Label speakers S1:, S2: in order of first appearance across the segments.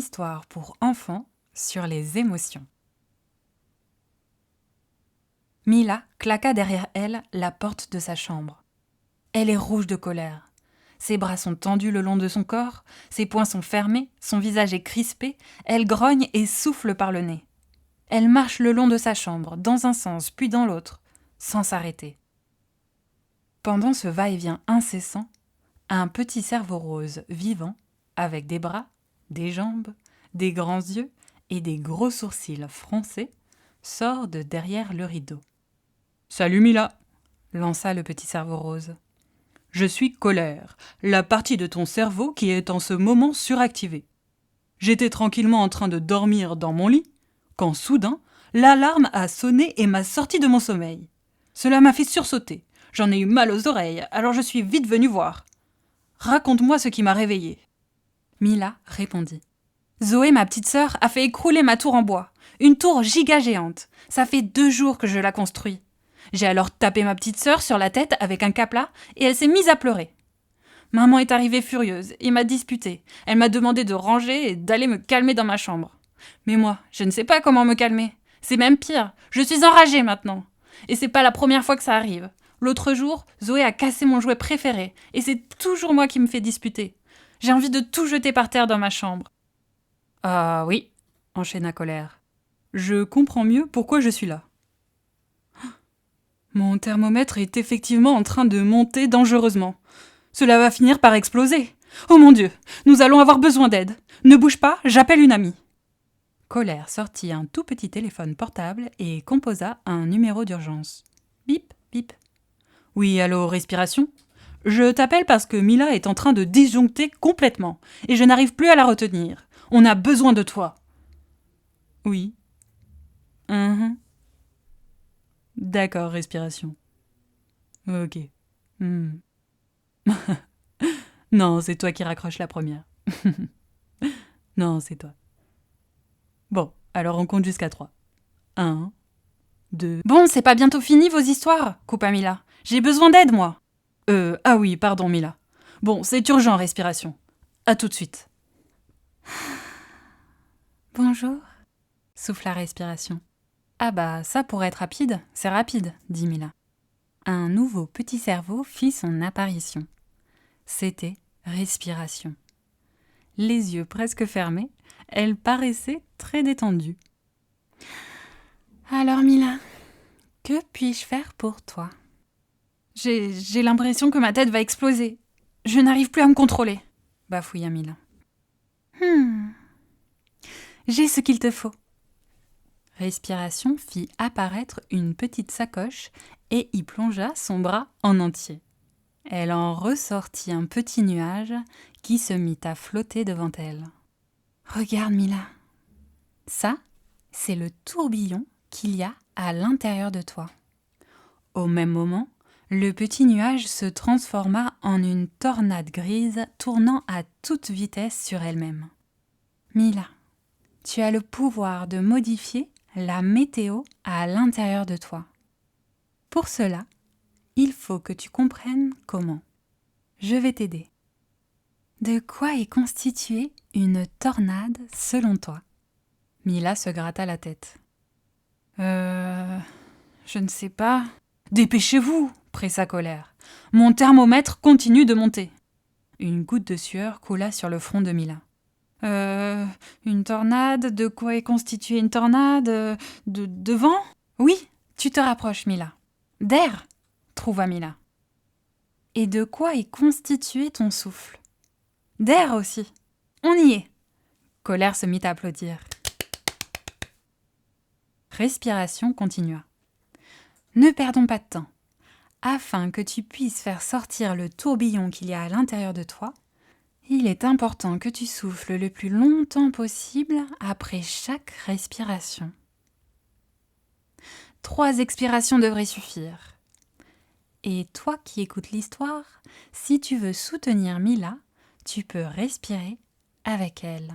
S1: histoire pour enfants sur les émotions. Mila claqua derrière elle la porte de sa chambre. Elle est rouge de colère. Ses bras sont tendus le long de son corps, ses poings sont fermés, son visage est crispé, elle grogne et souffle par le nez. Elle marche le long de sa chambre, dans un sens puis dans l'autre, sans s'arrêter. Pendant ce va-et-vient incessant, un petit cerveau rose vivant, avec des bras, des jambes, des grands yeux et des gros sourcils froncés, sort de derrière le rideau. « Salut Mila !» lança le petit cerveau rose. « Je suis Colère, la partie de ton cerveau qui est en ce moment suractivée. J'étais tranquillement en train de dormir dans mon lit, quand soudain, l'alarme a sonné et m'a sorti de mon sommeil. Cela m'a fait sursauter. J'en ai eu mal aux oreilles, alors je suis vite venue voir. Raconte-moi ce qui m'a réveillée. » Mila répondit. « Zoé, ma petite sœur, a fait écrouler ma tour en bois. Une tour giga géante. Ça fait 2 jours que je la construis. J'ai alors tapé ma petite sœur sur la tête avec un capla et elle s'est mise à pleurer. Maman est arrivée furieuse et m'a disputée. Elle m'a demandé de ranger et d'aller me calmer dans ma chambre. Mais moi, je ne sais pas comment me calmer. C'est même pire, je suis enragée maintenant. Et c'est pas la première fois que ça arrive. L'autre jour, Zoé a cassé mon jouet préféré et c'est toujours moi qui me fais disputer. J'ai envie de tout jeter par terre dans ma chambre. »« Ah oui, » enchaîna Colère. « Je comprends mieux pourquoi je suis là. » Mon thermomètre est effectivement en train de monter dangereusement. Cela va finir par exploser. Oh mon Dieu, nous allons avoir besoin d'aide. Ne bouge pas, j'appelle une amie. Colère sortit un tout petit téléphone portable et composa un numéro d'urgence. Bip, bip. Oui, allô, respiration ? Je t'appelle parce que Mila est en train de disjoncter complètement et je n'arrive plus à la retenir. On a besoin de toi. Oui. D'accord, respiration. Ok. Non, c'est toi qui raccroches la première. Non, c'est toi. Bon, alors on compte jusqu'à 3. 1, 2... Bon, c'est pas bientôt fini vos histoires, coupa Mila. J'ai besoin d'aide, moi. Ah oui, pardon Mila. Bon, c'est urgent, respiration. À tout de suite. Bonjour, souffla respiration. Ah bah, ça pour être rapide, c'est rapide, dit Mila. Un nouveau petit cerveau fit son apparition. C'était respiration. Les yeux presque fermés, elle paraissait très détendue. Alors Mila, que puis-je faire pour toi ? J'ai l'impression que ma tête va exploser. Je n'arrive plus à me contrôler, bafouilla Mila. J'ai ce qu'il te faut. Respiration fit apparaître une petite sacoche et y plongea son bras en entier. Elle en ressortit un petit nuage qui se mit à flotter devant elle. Regarde Mila, ça, c'est le tourbillon qu'il y a à l'intérieur de toi. Au même moment, le petit nuage se transforma en une tornade grise tournant à toute vitesse sur elle-même. Mila, tu as le pouvoir de modifier la météo à l'intérieur de toi. Pour cela, il faut que tu comprennes comment. Je vais t'aider. De quoi est constituée une tornade selon toi ? Mila se gratta la tête. Je ne sais pas. Dépêchez-vous, pressa Colère. Mon thermomètre continue de monter. Une goutte de sueur coula sur le front de Mila. Une tornade, de quoi est constituée une tornade ? De vent ? Oui, tu te rapproches, Mila. D'air, trouva Mila. Et de quoi est constitué ton souffle ? D'air aussi. On y est. Colère se mit à applaudir. Respiration continua. Ne perdons pas de temps. Afin que tu puisses faire sortir le tourbillon qu'il y a à l'intérieur de toi, il est important que tu souffles le plus longtemps possible après chaque respiration. 3 expirations devraient suffire. Et toi qui écoutes l'histoire, si tu veux soutenir Mila, tu peux respirer avec elle.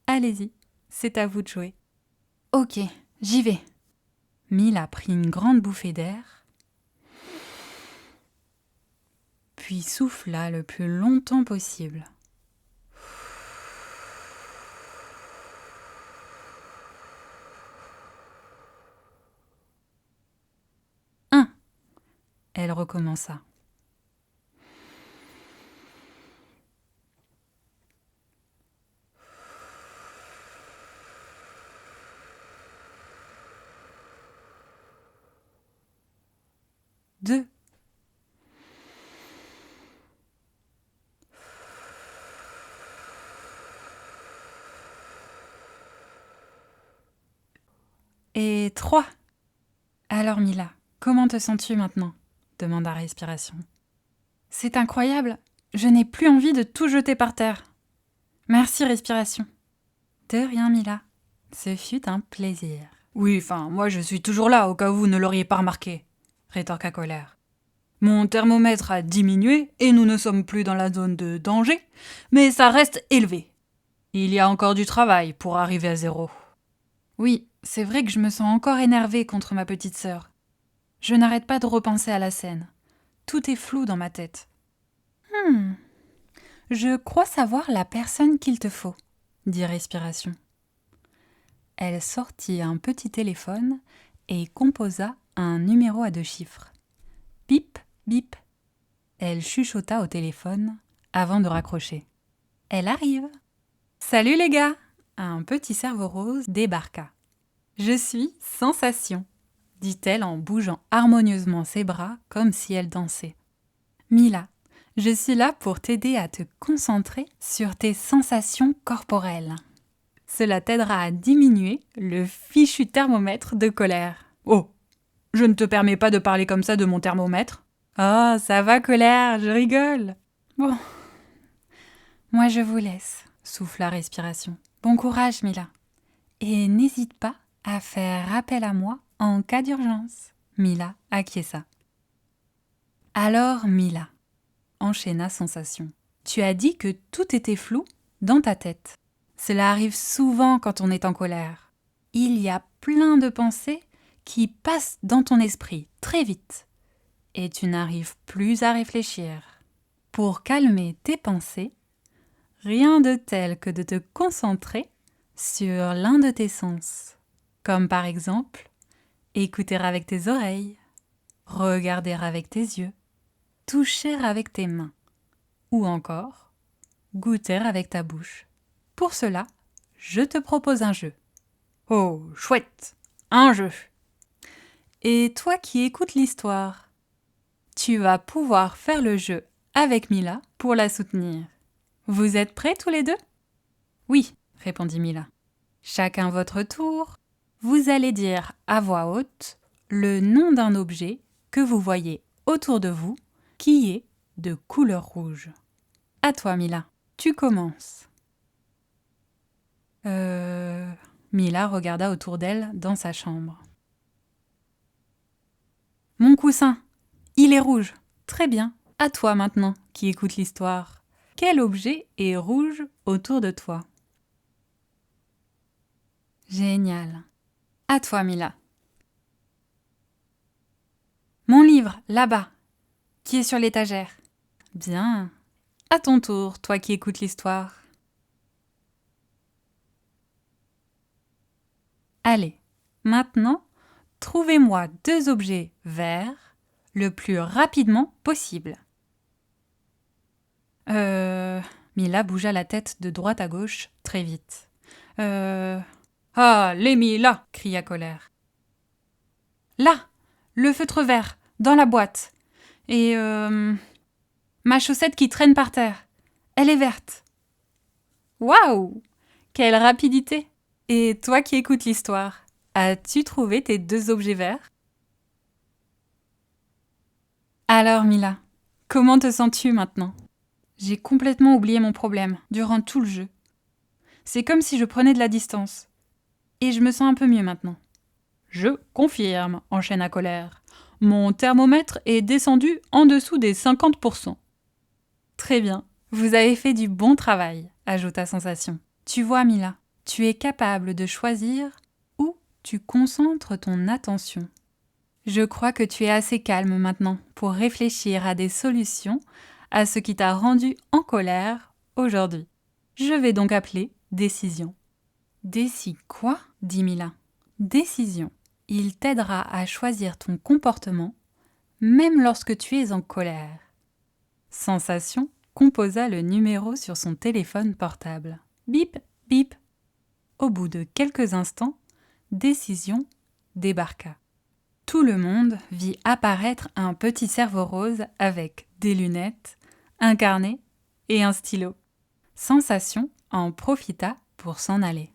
S1: Allez-y, c'est à vous de jouer. Ok, j'y vais. Mila prit une grande bouffée d'air, puis souffla le plus longtemps possible. Elle recommença. Deux. Et 3. Alors Mila, comment te sens-tu maintenant ? Demanda Respiration. C'est incroyable, je n'ai plus envie de tout jeter par terre. Merci Respiration. De rien Mila, ce fut un plaisir. Oui, moi je suis toujours là au cas où vous ne l'auriez pas remarqué, rétorqua Colère. Mon thermomètre a diminué et nous ne sommes plus dans la zone de danger, mais ça reste élevé. Il y a encore du travail pour arriver à 0. Oui, c'est vrai que je me sens encore énervée contre ma petite sœur. Je n'arrête pas de repenser à la scène. Tout est flou dans ma tête. Je crois savoir la personne qu'il te faut, dit Respiration. Elle sortit un petit téléphone et composa un numéro à 2 chiffres. Bip, bip. Elle chuchota au téléphone avant de raccrocher. Elle arrive. Salut les gars! Un petit cerveau rose débarqua. Je suis Sensation, dit-elle en bougeant harmonieusement ses bras comme si elle dansait. Mila, je suis là pour t'aider à te concentrer sur tes sensations corporelles. Cela t'aidera à diminuer le fichu thermomètre de Colère. Oh, je ne te permets pas de parler comme ça de mon thermomètre. Oh, ça va Colère, je rigole. Bon, moi je vous laisse, souffla Respiration. Bon courage Mila. Et n'hésite pas à faire appel à moi en cas d'urgence. Mila acquiesça. Alors Mila, enchaîna Sensation. Tu as dit que tout était flou dans ta tête. Cela arrive souvent quand on est en colère. Il y a plein de pensées qui passent dans ton esprit très vite. Et tu n'arrives plus à réfléchir. Pour calmer tes pensées, rien de tel que de te concentrer sur l'un de tes sens. Comme par exemple, écouter avec tes oreilles, regarder avec tes yeux, toucher avec tes mains, ou encore goûter avec ta bouche. Pour cela, je te propose un jeu. Oh, chouette, un jeu. Et toi qui écoutes l'histoire, tu vas pouvoir faire le jeu avec Mila pour la soutenir. Vous êtes prêts tous les deux ? Oui, répondit Mila. Chacun votre tour, vous allez dire à voix haute le nom d'un objet que vous voyez autour de vous qui est de couleur rouge. À toi Mila, tu commences. Mila regarda autour d'elle dans sa chambre. Mon coussin, il est rouge. Très bien. À toi maintenant, qui écoute l'histoire. Quel objet est rouge autour de toi ? Génial. À toi, Mila. Mon livre, là-bas, qui est sur l'étagère. Bien. À ton tour, toi qui écoutes l'histoire. Allez, maintenant, trouvez-moi 2 objets verts le plus rapidement possible. Mila bougea la tête de droite à gauche très vite. Ah, les Mila !» cria Colère. Là, le feutre vert, dans la boîte. Et ma chaussette qui traîne par terre. Elle est verte. Waouh ! Quelle rapidité ! Et toi qui écoutes l'histoire, as-tu trouvé tes 2 objets verts ? Alors Mila, comment te sens-tu maintenant ? J'ai complètement oublié mon problème durant tout le jeu. C'est comme si je prenais de la distance. Et je me sens un peu mieux maintenant. Je confirme, enchaîna Colère. Mon thermomètre est descendu en dessous des 50%. Très bien, vous avez fait du bon travail, ajouta Sensation. Tu vois, Mila, tu es capable de choisir où tu concentres ton attention. Je crois que tu es assez calme maintenant pour réfléchir à des solutions à ce qui t'a rendu en colère aujourd'hui. Je vais donc appeler Décision. Décide quoi ? Dit Mila. Décision. Il t'aidera à choisir ton comportement, même lorsque tu es en colère. Sensation composa le numéro sur son téléphone portable. Bip, bip. Au bout de quelques instants, Décision débarqua. Tout le monde vit apparaître un petit cerveau rose avec des lunettes, un carnet et un stylo. Sensation en profita pour s'en aller.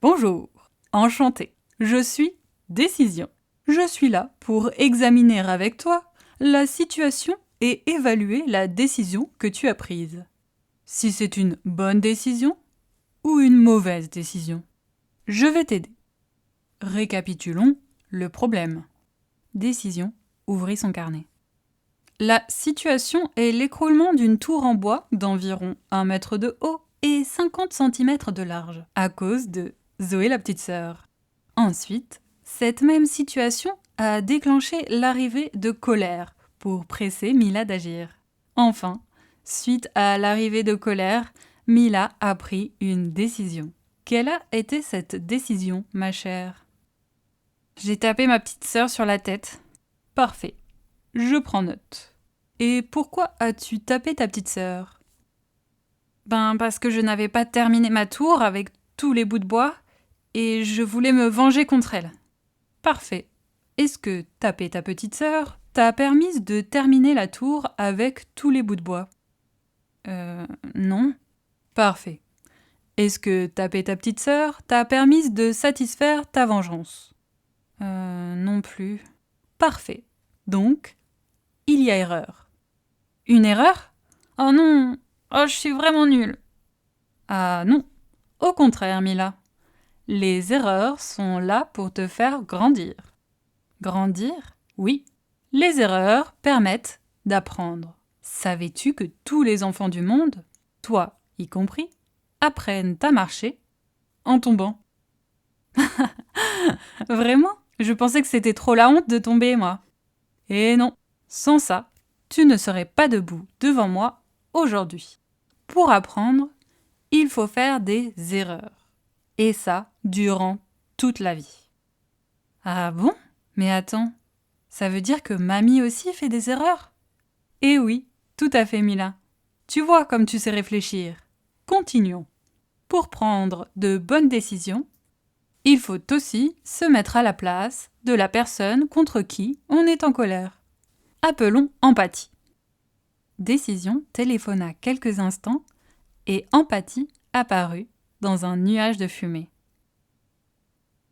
S1: Bonjour, enchanté, je suis Décision. Je suis là pour examiner avec toi la situation et évaluer la décision que tu as prise. Si c'est une bonne décision ou une mauvaise décision. Je vais t'aider. Récapitulons le problème. Décision ouvrit son carnet. La situation est l'écroulement d'une tour en bois d'environ 1 mètre de haut et 50 cm de large, à cause de Zoé la petite sœur. Ensuite, cette même situation a déclenché l'arrivée de Colère pour presser Mila d'agir. Enfin, suite à l'arrivée de Colère, Mila a pris une décision. Quelle a été cette décision, ma chère ? J'ai tapé ma petite sœur sur la tête. Parfait. Je prends note. Et pourquoi as-tu tapé ta petite sœur ? Parce que je n'avais pas terminé ma tour avec tous les bouts de bois et je voulais me venger contre elle. Parfait. Est-ce que taper ta petite sœur t'a permis de terminer la tour avec tous les bouts de bois ? Non. Parfait. Est-ce que taper ta petite sœur t'a permis de satisfaire ta vengeance ? Non plus. Parfait. Donc, il y a erreur. Une erreur ? Oh non. Oh, je suis vraiment nulle. Ah non. Au contraire, Mila. Les erreurs sont là pour te faire grandir. Grandir ? Oui. Les erreurs permettent d'apprendre. Savais-tu que tous les enfants du monde, toi y compris, apprennent à marcher en tombant ? Vraiment ? Je pensais que c'était trop la honte de tomber, moi. Et non, sans ça, tu ne serais pas debout devant moi aujourd'hui. Pour apprendre, il faut faire des erreurs. Et ça, durant toute la vie. Ah bon ? Mais attends, ça veut dire que mamie aussi fait des erreurs ? Eh oui, tout à fait, Mila. Tu vois comme tu sais réfléchir. Continuons. Pour prendre de bonnes décisions, il faut aussi se mettre à la place de la personne contre qui on est en colère. Appelons empathie. Décision téléphona quelques instants et empathie apparut dans un nuage de fumée.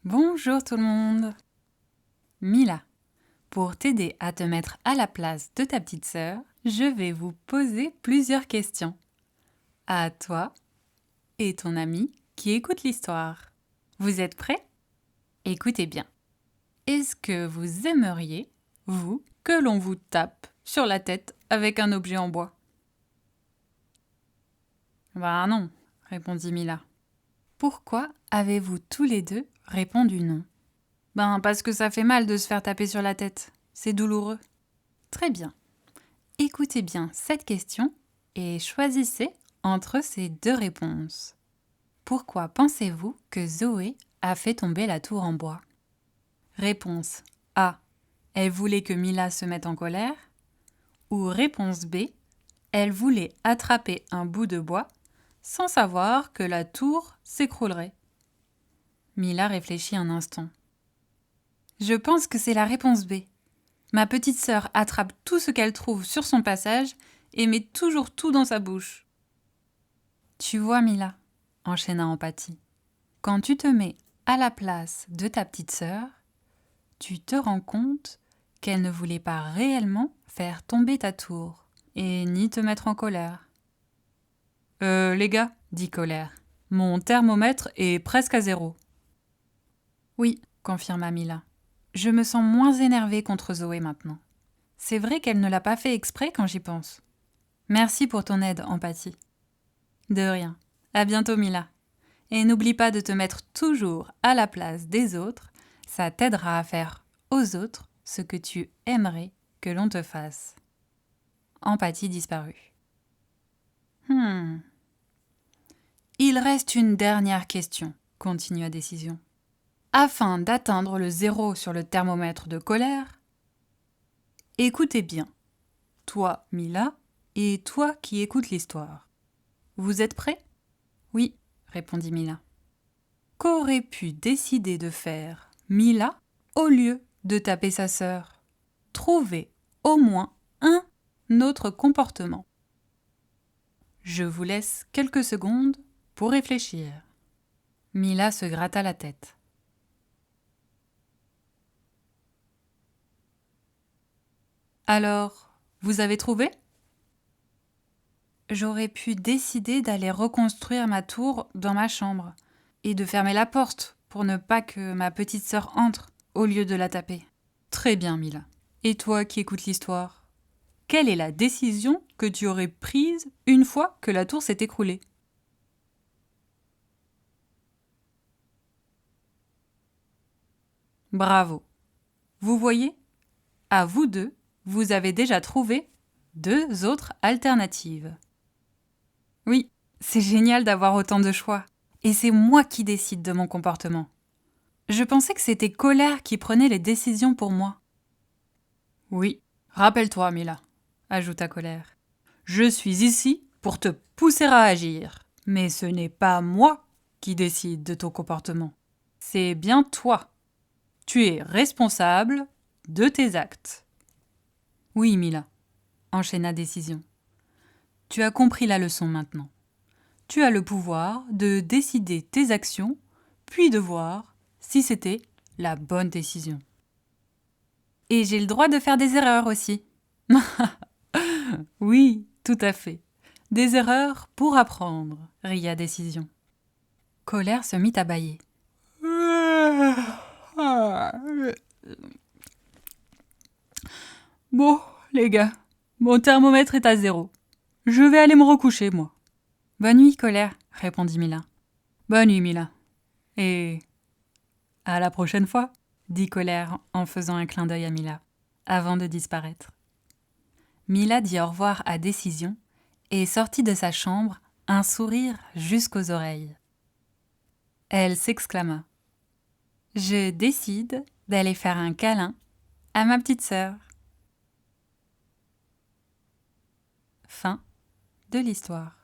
S1: Bonjour tout le monde. Mila, pour t'aider à te mettre à la place de ta petite sœur, je vais vous poser plusieurs questions. À toi et ton ami qui écoute l'histoire. Vous êtes prêts ? Écoutez bien. Est-ce que vous aimeriez, vous, que l'on vous tape sur la tête avec un objet en bois ? Non, répondit Mila. Pourquoi avez-vous tous les deux répondu non ? Parce que ça fait mal de se faire taper sur la tête. C'est douloureux. Très bien. Écoutez bien cette question et choisissez entre ces deux réponses. Pourquoi pensez-vous que Zoé a fait tomber la tour en bois ? Réponse A. Elle voulait que Mila se mette en colère. Ou réponse B. Elle voulait attraper un bout de bois sans savoir que la tour s'écroulerait. Mila réfléchit un instant. Je pense que c'est la réponse B. Ma petite sœur attrape tout ce qu'elle trouve sur son passage et met toujours tout dans sa bouche. Tu vois, Mila, enchaîna Empathie, quand tu te mets à la place de ta petite sœur, tu te rends compte qu'elle ne voulait pas réellement faire tomber ta tour et ni te mettre en colère. Les gars, dit Colère, mon thermomètre est presque à 0. Oui, confirma Mila. Je me sens moins énervée contre Zoé maintenant. C'est vrai qu'elle ne l'a pas fait exprès quand j'y pense. Merci pour ton aide, Empathie. De rien. À bientôt, Mila. Et n'oublie pas de te mettre toujours à la place des autres. Ça t'aidera à faire aux autres ce que tu aimerais que l'on te fasse. Empathie disparut. Il reste une dernière question, continua Décision. Afin d'atteindre le 0 sur le thermomètre de colère, Écoutez bien, toi, Mila, et toi qui écoutes l'histoire. Vous êtes prêts ? Oui, répondit Mila. Qu'aurait pu décider de faire Mila au lieu de taper sa sœur ? Trouvez au moins un autre comportement. Je vous laisse quelques secondes pour réfléchir. Mila se gratta la tête. Alors, vous avez trouvé ? J'aurais pu décider d'aller reconstruire ma tour dans ma chambre et de fermer la porte pour ne pas que ma petite sœur entre au lieu de la taper. Très bien, Mila. Et toi qui écoutes l'histoire, quelle est la décision que tu aurais prise une fois que la tour s'est écroulée ? Bravo. Vous voyez ? À vous deux, vous avez déjà trouvé 2 autres alternatives. Oui, c'est génial d'avoir autant de choix. Et c'est moi qui décide de mon comportement. Je pensais que c'était Colère qui prenait les décisions pour moi. Oui, rappelle-toi, Mila, ajouta Colère. Je suis ici pour te pousser à agir. Mais ce n'est pas moi qui décide de ton comportement. C'est bien toi. Tu es responsable de tes actes. Oui, Mila, enchaîna Décision. Tu as compris la leçon maintenant. Tu as le pouvoir de décider tes actions, puis de voir si c'était la bonne décision. Et j'ai le droit de faire des erreurs aussi. Oui, tout à fait. Des erreurs pour apprendre, ria Décision. Colère se mit à bâiller. Bon, les gars, mon thermomètre est à 0. Je vais aller me recoucher, moi. Bonne nuit, Colère, répondit Mila. Bonne nuit, Mila. Et à la prochaine fois, dit Colère en faisant un clin d'œil à Mila, avant de disparaître. Mila dit au revoir à Décision et sortit de sa chambre, un sourire jusqu'aux oreilles. Elle s'exclama. Je décide d'aller faire un câlin à ma petite sœur. Fin de l'histoire.